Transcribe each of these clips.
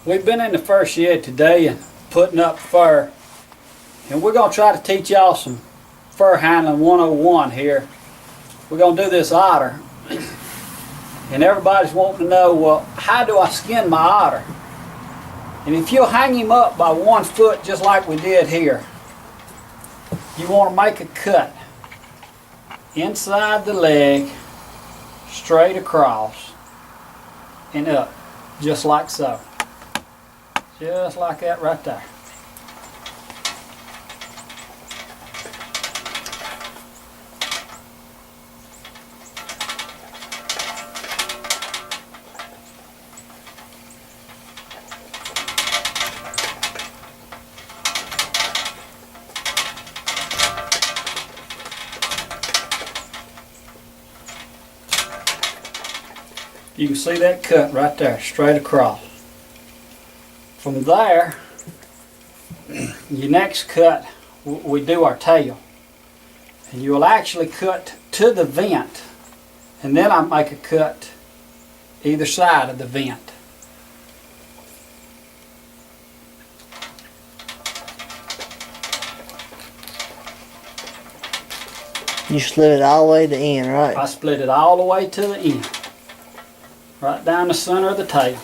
We've been in the fur shed today and putting up fur, and we're going to try to teach y'all some fur handling 101 here. We're going to do this otter, and everybody's wanting to know, well, how do I skin my otter? And if you'll hang him up by 1 foot just like we did here, you want to make a cut inside the leg, straight across and up, just like so. Just like that right there. You can see that cut right there, straight across. From there, your next cut, we do our tail. And you will actually cut to the vent, and then I make a cut either side of the vent. You split it all the way to the end, right? I split it all the way to the end, right down the center of the tail.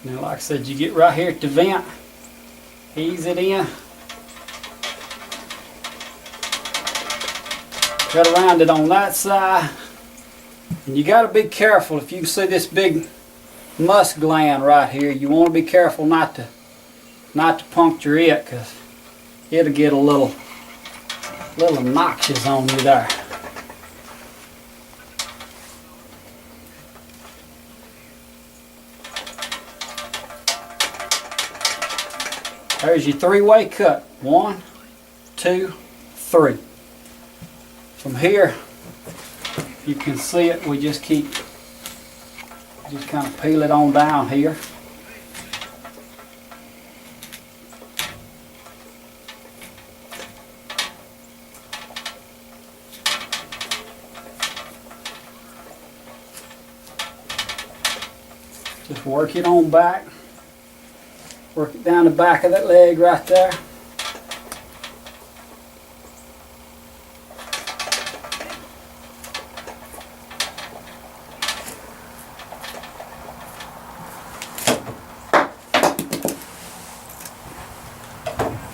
Now, like I said, you get right here at the vent, ease it in, cut around it on that side, and you got to be careful. If you can see this big musk gland right here, you want to be careful not to puncture it, because it'll get a little obnoxious on you there. There's your 3-way cut. 1, 2, 3. From here, you can see it. We just kind of peel it on down here. Just work it on back. Work it down the back of that leg right there.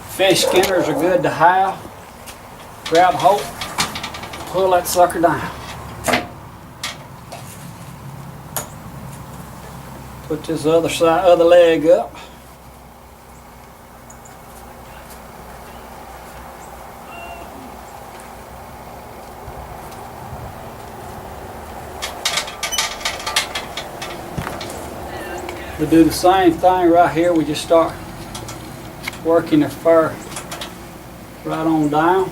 Fish skinners are good to have. Grab a hold, pull that sucker down. Put this other leg up. We do the same thing right here. We just start working the fur right on down.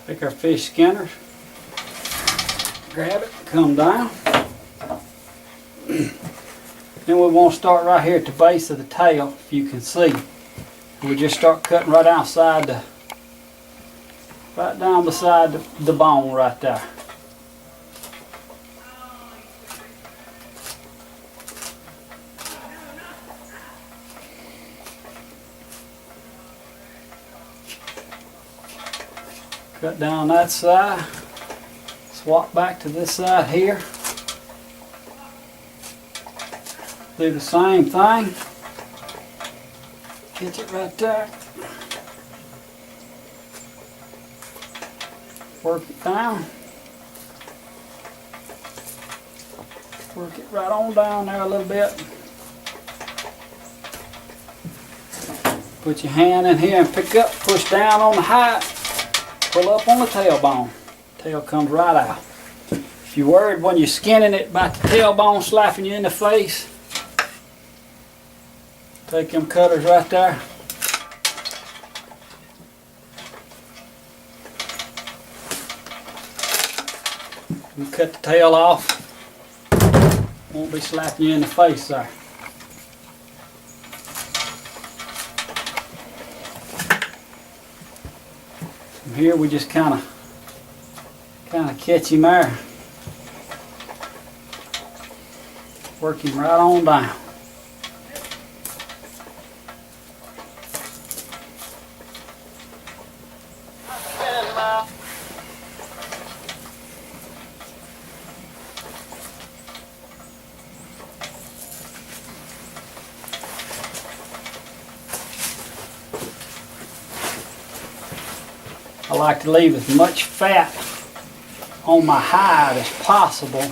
Take our fish skinners, grab it, come down. Then we want to start right here at the base of the tail, if you can see. We just start cutting right outside right down beside the bone right there. Cut down that side, swap back to this side here. Do the same thing. Catch it right there. Work it down. Work it right on down there a little bit. Put your hand in here and pick up, push down on the hide, pull up on the tailbone. Tail comes right out. If you're worried when you're skinning it about the tailbone slapping you in the face, take them cutters right there. And cut the tail off. Won't be slapping you in the face there. From here we just kind of catch him there. Work him right on down. I like to leave as much fat on my hide as possible.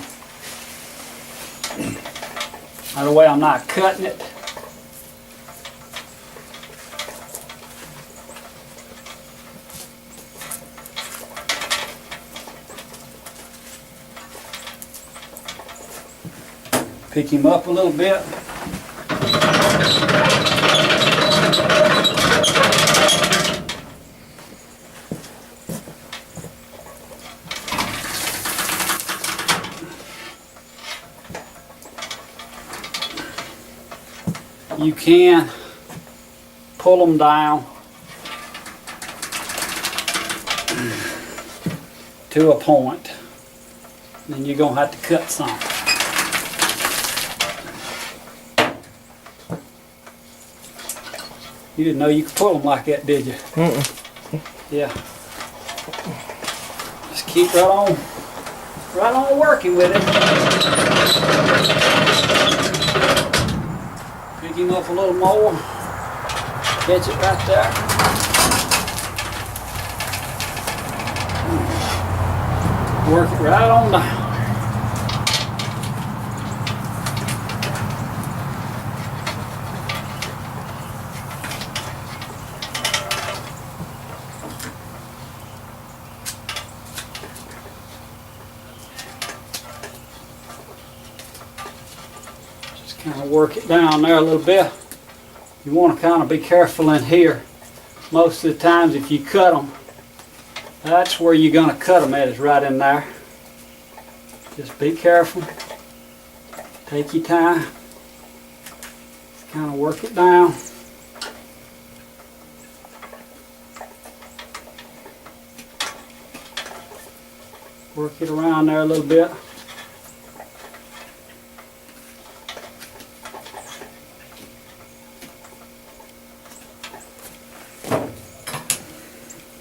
That way I'm not cutting it. Pick him up a little bit. You can pull them down to a point, then you're going to have to cut some. You didn't know you could pull them like that, did you? Yeah. Just keep right on working with it. Pick him up a little more. Catch it right there. Work it right on down. Kind of work it down there a little bit. You want to kind of be careful in here. Most of the times if you cut them, that's where you're going to cut them at, is right in there. Just be careful. Take your time. Just kind of work it down. Work it around there a little bit.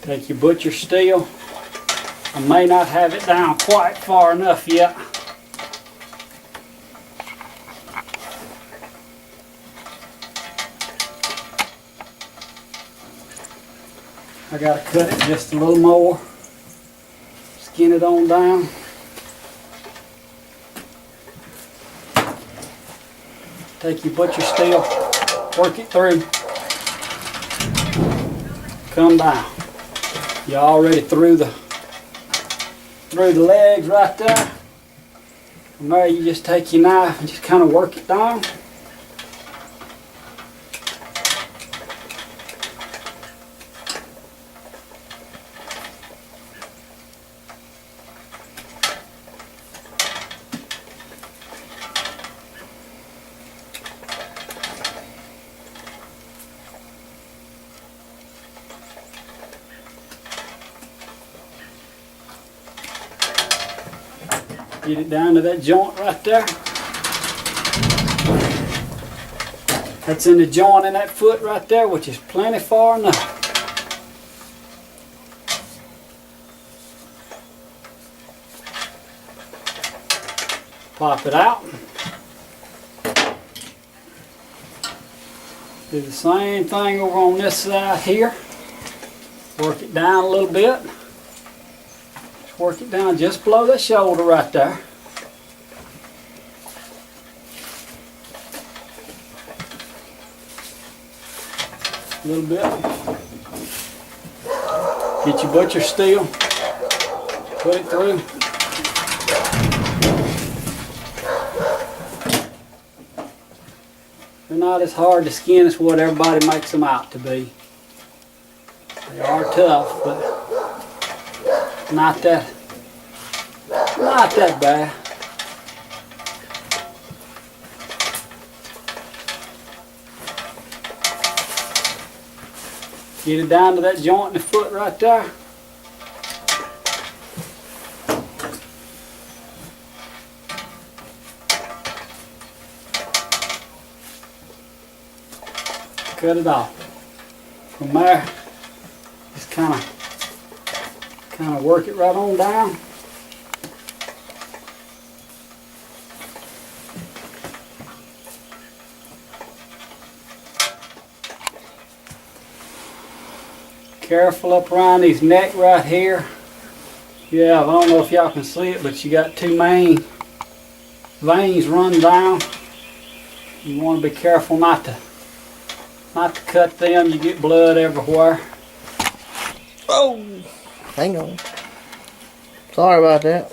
Take your butcher steel. I may not have it down quite far enough yet. I gotta cut it just a little more. Skin it on down. Take your butcher steel, work it through. Come down. You're already through the legs right there. From there you just take your knife and just kind of work it down. Get it down to that joint right there. That's in the joint in that foot right there, which is plenty far enough. Pop it out. Do the same thing over on this side here. Work it down a little bit. Work it down just below that shoulder right there. a little bit. Get your butcher steel, put it through. They're not as hard to skin as what everybody makes them out to be. They are tough, but not that bad. Get it down to that joint in the foot right there. Cut it off. From there, just kind of work it right on down. Careful up around his neck right here. Yeah, I don't know if y'all can see it, but you got two main veins run down. You want to be careful not to cut them. You get blood everywhere. Oh, hang on. Sorry about that.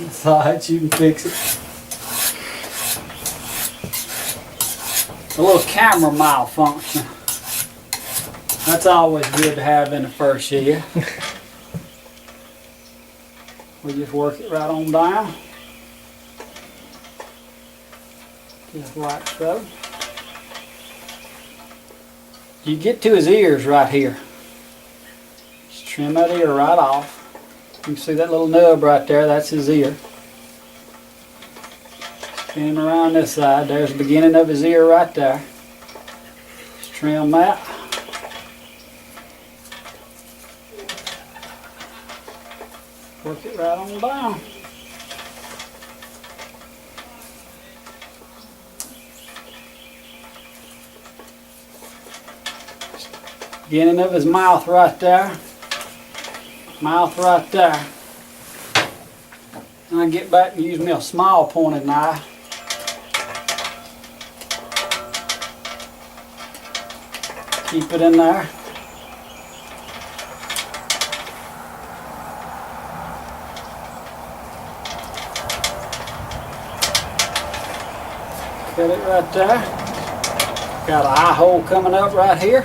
It's alright, you can fix it. A little camera malfunction. That's always good to have in the first year. We just work it right on down. Just like so. You get to his ears right here. Just trim that ear right off. You can see that little nub right there, that's his ear. Spin him around this side, there's the beginning of his ear right there. Just trim that. Work it right on down. Beginning of his mouth right there. Mouth right there. And I get back and use me a small pointed knife. Keep it in there. Cut it right there. Got an eye hole coming up right here.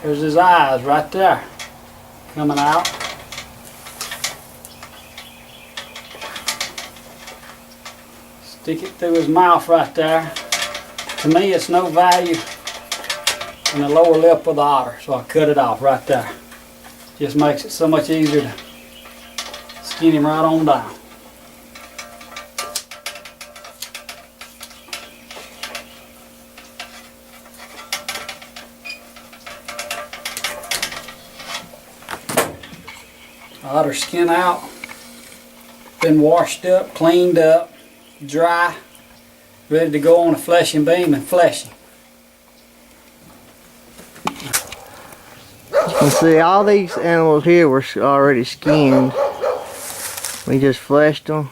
There's his eyes right there, coming out. Stick it through his mouth right there. To me, it's no value in the lower lip of the otter, so I cut it off right there. Just makes it so much easier to skin him right on down. Otter skin out, been washed up, cleaned up, dry, ready to go on a fleshing beam and flesh him. You can see all these animals here were already skinned. We just fleshed them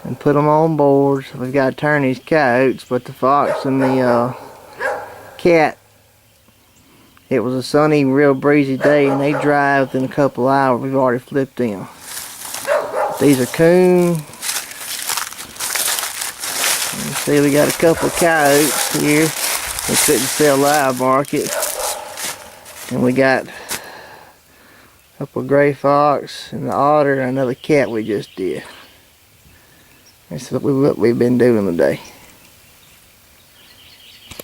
and put them on boards. We've got to turn these coats, but the fox and the cat, it was a sunny, real breezy day, and they dry within a couple hours. We've already flipped them. These are coon. You see, we got a couple of coyotes here. We couldn't sell live market. And we got a couple of gray fox and the otter and another cat we just did. That's what we've been doing today.